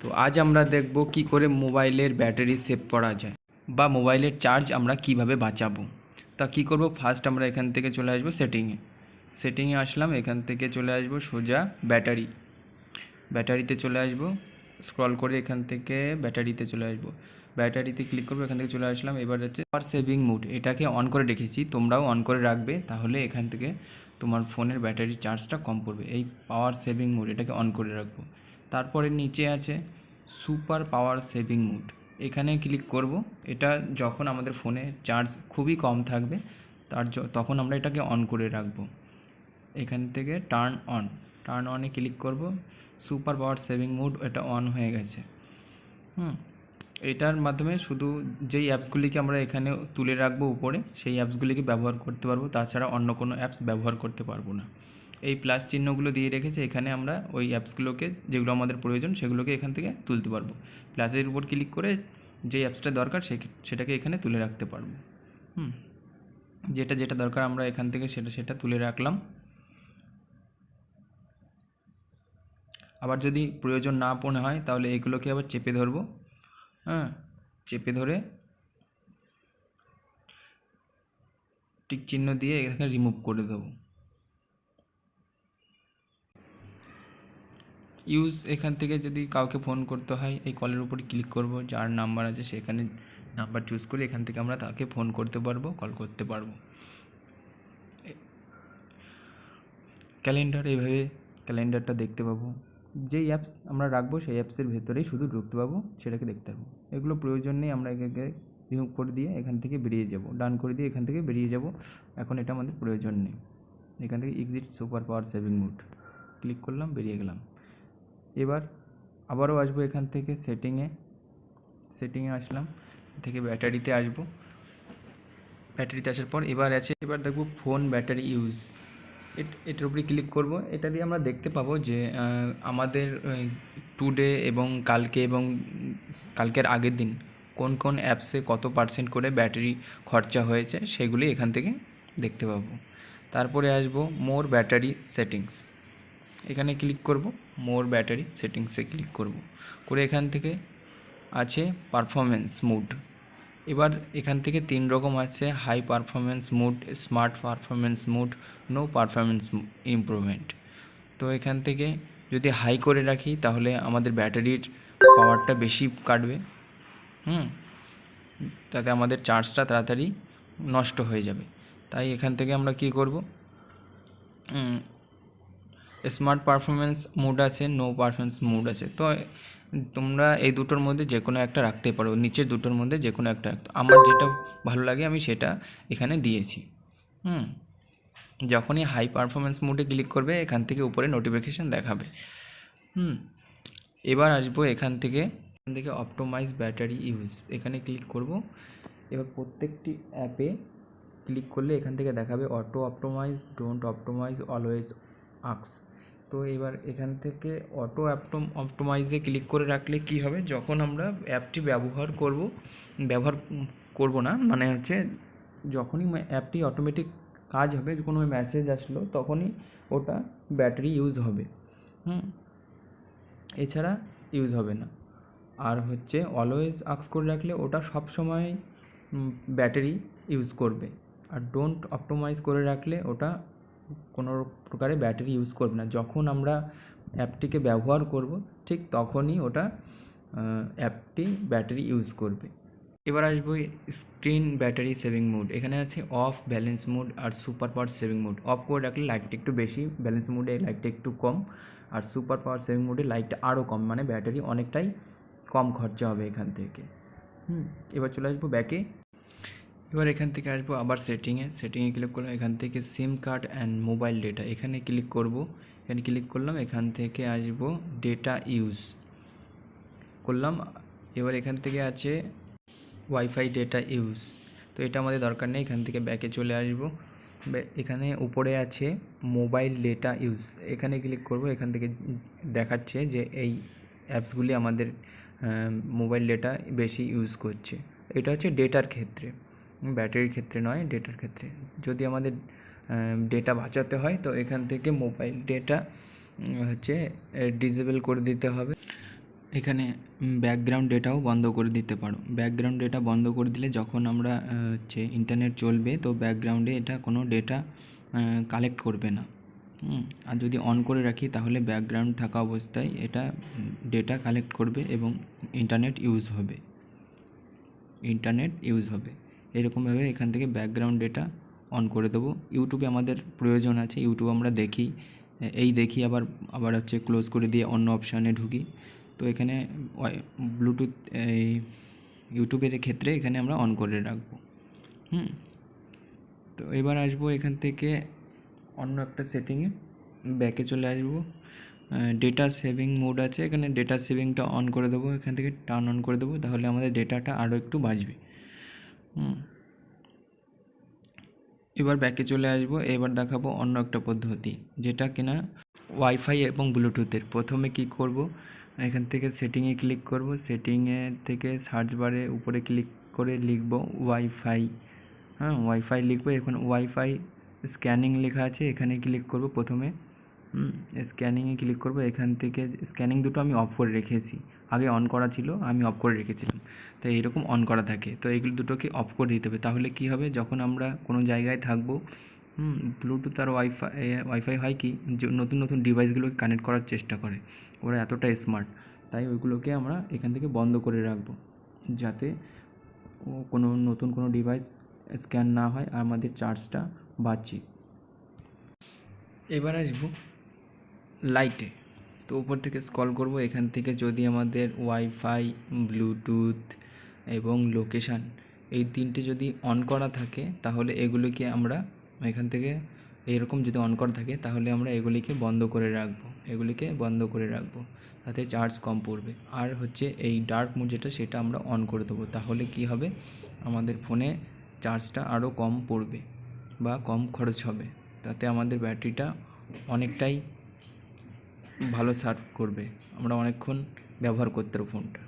তো আজ আমরা দেখব কি করে মোবাইলের ব্যাটারি সেভ করা যায় বা মোবাইলের চার্জ আমরা কিভাবে বাঁচাবো। তা কি করব, ফার্স্ট আমরা এখান থেকে চলে আসবো সেটিংয়ে আসলাম, এখান থেকে চলে আসবো সোজা ব্যাটারিতে চলে আসবো, স্ক্রল করে এখান থেকে ব্যাটারিতে চলে আসবো, ব্যাটারিতে ক্লিক করবো, এখান থেকে চলে আসলাম। এবার হচ্ছে পাওয়ার সেভিং মোড, এটাকে অন করে রেখেছি, তোমরাও অন করে রাখবে, তাহলে এখান থেকে তোমার ফোনের ব্যাটারি চার্জটা কম পড়বে। এই পাওয়ার সেভিং মোড এটাকে অন করে রাখবো। তারপরে নিচে আছে সুপার পাওয়ার সেভিং মোড, এখানে ক্লিক করব। এটা যখন আমাদের ফোনে চার্জ খুবই কম থাকবে তখন আমরা এটাকে অন করে রাখবো। এখান থেকে টার্ন অনে ক্লিক করব, সুপার পাওয়ার সেভিং মোড এটা অন হয়ে গেছে। এটার মাধ্যমে শুধু যেই অ্যাপসগুলিকে আমরা এখানে তুলে রাখবো উপরে, সেই অ্যাপসগুলিকে ব্যবহার করতে পারবো, তাছাড়া অন্য কোনো অ্যাপস ব্যবহার করতে পারবো না। এই প্লাস চিহ্নগুলো দিয়ে রেখেছে, এখানে আমরা ওই অ্যাপসগুলোকে যেগুলো আমাদের প্রয়োজন সেগুলোকে এখান থেকে তুলতে পারবো। প্লাসের উপর ক্লিক করে যে অ্যাপসটা দরকার সেটাকে এখানে তুলে রাখতে পারবো। যেটা দরকার আমরা এখান থেকে সেটা তুলে রাখলাম। আবার যদি প্রয়োজন না মনে হয় তাহলে এগুলোকে আবার চেপে ধরবো, চেপে ধরে টিক চিহ্ন দিয়ে এখানে রিমুভ করে দেবো। ইউজ, এখান থেকে যদি কাউকে ফোন করতে হয় এই কলের উপরে ক্লিক করব, যার নাম্বার আছে সেখানে নাম্বার চুজ করে এখান থেকে আমরা তাকে ফোন করতে পারবো, কল করতে পারবো। ক্যালেন্ডার, এইভাবে ক্যালেন্ডারটা দেখতে পাবো। যেই অ্যাপস আমরা রাখবো সেই অ্যাপসের ভেতরেই শুধু ঢুকতে পাবো, সেটাকে দেখতে পাবো। এগুলো প্রয়োজন নেই, আমরা একে রিমুভ করে দিয়ে এখান থেকে বেরিয়ে যাব, ডান করে দিয়ে এখান থেকে বেরিয়ে যাব। এখন এটা আমাদের প্রয়োজন নেই। এখান থেকে exit super power saving mode click করলাম, বেরিয়ে গেলাম। এবার আবারও আসবো এখান থেকে সেটিংয়ে আসলাম, থেকে ব্যাটারিতে আসবো। ব্যাটারিতে আসার পর এবার দেখবো ফোন ব্যাটারি ইউজ, এটার উপরে ক্লিক করব। এটা দিয়ে আমরা দেখতে পাবো যে আমাদের টুডে এবং কালকের আগের দিন কোন কোন অ্যাপসে কত পার্সেন্ট করে ব্যাটারি খরচা হয়েছে সেগুলি এখান থেকে দেখতে পাবো। তারপরে আসবো মোর ব্যাটারি সেটিংস, এখানে ক্লিক করব, মোর ব্যাটারি সেটিংসে ক্লিক করব, করে এখান থেকে আছে পারফরমেন্স মোড। এবার এখান থেকে 3 রকম আছে, high performance mode, smart performance mode, no performance improvement. তো এখান থেকে যদি হাই করে রাখি তাহলে আমাদের ব্যাটারির পাওয়ারটা বেশি কাটবে, তাতে আমাদের চার্জটা তাড়াতাড়ি নষ্ট হয়ে যাবে। তাই এখান থেকে আমরা কি করব, স্মার্ট পারফরমেন্স মোড আছে, নো পারফরমেন্স মোড আছে। তো তোমরা এই দুটোর মধ্যে যে কোনো একটা রাখতে পারো, নিচের দুটোর মধ্যে যে কোনো একটা। আমার যেটা ভালো লাগে আমি সেটা এখানে দিয়েছি। যখনই হাই পারফরমেন্স মোডে ক্লিক করবে এখান থেকে উপরে নোটিফিকেশান দেখাবে। এবার আসবো এখান থেকে অপটোমাইজ ব্যাটারি ইউজ, এখানে ক্লিক করব। এবার প্রত্যেকটি অ্যাপে ক্লিক করলে এখান থেকে দেখাবে auto optimise, don't optimise, always আক্স। তো এবার এখান থেকে অটো অপটোমাইজে ক্লিক করে রাখলে কি হবে, যখন আমরা অ্যাপটি ব্যবহার করব না, মানে হচ্ছে যখনই অ্যাপটি অটোমেটিক কাজ হবে, কোনো মেসেজ আসলো তখনই ওটা ব্যাটারি ইউজ হবে, এছাড়া ইউজ হবে না। আর হচ্ছে অলওয়েজ আক্স করে রাখলে ওটা সব সময় ব্যাটারি ইউজ করবে। আর ডোন্ট অপটোমাইজ করে রাখলে ওটা কোনো প্রকারে ব্যাটারি ইউজ করবে না। যখন আমরা অ্যাপটিকে ব্যবহার করব ঠিক তখনই ওটা অ্যাপটি ব্যাটারি ইউজ করবে। এবার আসবো স্ক্রিন ব্যাটারি সেভিং মোড, এখানে আছে অফ, ব্যালেন্স মোড আর super power saving mode. Off করে রাখলে লাইটটা একটু বেশি, ব্যালেন্স মোডে লাইটটা একটু কম, আর সুপার পাওয়ার সেভিং মোডে লাইটটা আরও কম, মানে ব্যাটারি অনেকটাই কম খরচা হবে এখান থেকে। এবার চলে আসবো ব্যাকে। এবার এখান থেকে আসবো আবার সেটিংয়ে ক্লিক করলাম, এখান থেকে সিম কার্ড অ্যান্ড মোবাইল ডেটা এখানে ক্লিক করব। এখানে ক্লিক করলাম, এখান থেকে আসবো ডেটা ইউজ করলাম। এবার এখান থেকে আছে ওয়াইফাই ডেটা ইউজ, তো এটা আমাদের দরকার নেই, এখান থেকে ব্যাকে চলে আসবো। এখানে উপরে আছে মোবাইল ডেটা ইউজ, এখানে ক্লিক করব। এখান থেকে দেখাচ্ছে যে এই অ্যাপসগুলি আমাদের মোবাইল ডেটা বেশি ইউজ করছে। এটা হচ্ছে ডেটার ক্ষেত্রে, ব্যাটারির ক্ষেত্রে নয়, ডেটার ক্ষেত্রে। যদি আমাদের ডেটা বাঁচাতে হয় তো এখান থেকে মোবাইল ডেটা হচ্ছে ডিসেবল করে দিতে হবে। এখানে ব্যাকগ্রাউন্ড ডেটাও বন্ধ করে দিতে পারো। ব্যাকগ্রাউন্ড ডেটা বন্ধ করে দিলে যখন আমরা হচ্ছে ইন্টারনেট চলবে তো ব্যাকগ্রাউন্ডে এটা কোনো ডেটা কালেক্ট করবে না। আর যদি অন করে রাখি তাহলে ব্যাকগ্রাউন্ড থাকা অবস্থায় এটা ডেটা কালেক্ট করবে এবং ইন্টারনেট ইউজ হবে। এরকমভাবে এখান থেকে ব্যাকগ্রাউন্ড ডেটা অন করে দেবো। ইউটিউবে আমাদের প্রয়োজন আছে, ইউটিউব আমরা দেখি, আবার হচ্ছে ক্লোজ করে দিয়ে অন্য অপশানে ঢুকি। তো এখানে ব্লুটুথ ইউটিউবের ক্ষেত্রে এখানে আমরা অন করে রাখবো। তো এবার আসবো এখান থেকে অন্য একটা সেটিংয়ে, ব্যাকে চলে আসবো। ডেটা সেভিং মোড আছে, এখানে ডেটা সেভিংটা অন করে দেবো, এখান থেকে টার্ন অন করে দেবো, তাহলে আমাদের ডেটাটা আরও একটু বাঁচবে। এবার ব্যাকে চলে আসবো। এবার দেখাবো অন্য একটা পদ্ধতি, যেটা কিনা ওয়াইফাই এবং ব্লুটুথের। প্রথমে কি করব, এখান থেকে সেটিংয়ে ক্লিক করব, সেটিংয়ে থেকে সার্চ বারে উপরে ক্লিক করে লিখব ওয়াইফাই। ওয়াইফাই লিখবো। এখন ওয়াইফাই স্ক্যানিং লেখা আছে, এখানে ক্লিক করব। প্রথমে স্ক্যানিংয়ে ক্লিক করব। এখান থেকে স্ক্যানিং দুটো আমি অফ করে রেখেছি, আগে অন করা ছিল, আমি অফ করে রেখেছিলাম। তো এইরকম অন করা থাকে, তো এইগুলো দুটোকে অফ করে দিতে হবে। তাহলে কি হবে, যখন আমরা কোনো জায়গায় থাকবো, ব্লুটুথ আর ওয়াইফাই হয় কি, যে নতুন নতুন ডিভাইসগুলোকে কানেক্ট করার চেষ্টা করে, ওরা এতটা স্মার্ট, তাই ওইগুলোকে আমরা এখান থেকে বন্ধ করে রাখবো, যাতে কোনো নতুন কোনো ডিভাইস স্ক্যান না হয় আর আমাদের চার্জটা বাঁচে। এবার আসবো লাইটে। তো উপর থেকে স্ক্রল করব, এখান থেকে যদি আমাদের ওয়াইফাই, ব্লুটুথ এবং লোকেশান এই তিনটে যদি অন করা থাকে, তাহলে এগুলিকে আমরা এখান থেকে এরকম যদি অন করা থাকে তাহলে আমরা এগুলিকে বন্ধ করে রাখবো, তাতে চার্জ কম পড়বে। আর হচ্ছে এই ডার্ক মোড যেটা, সেটা আমরা অন করে দেবো। তাহলে কি হবে, আমাদের ফোনে চার্জটা আরও কম পড়বে বা কম খরচ হবে, তাতে আমাদের ব্যাটারিটা অনেকটাই ভালো সার্ভ করবে, আমরা অনেকক্ষণ ব্যবহার করতে পারবো ফোনটা।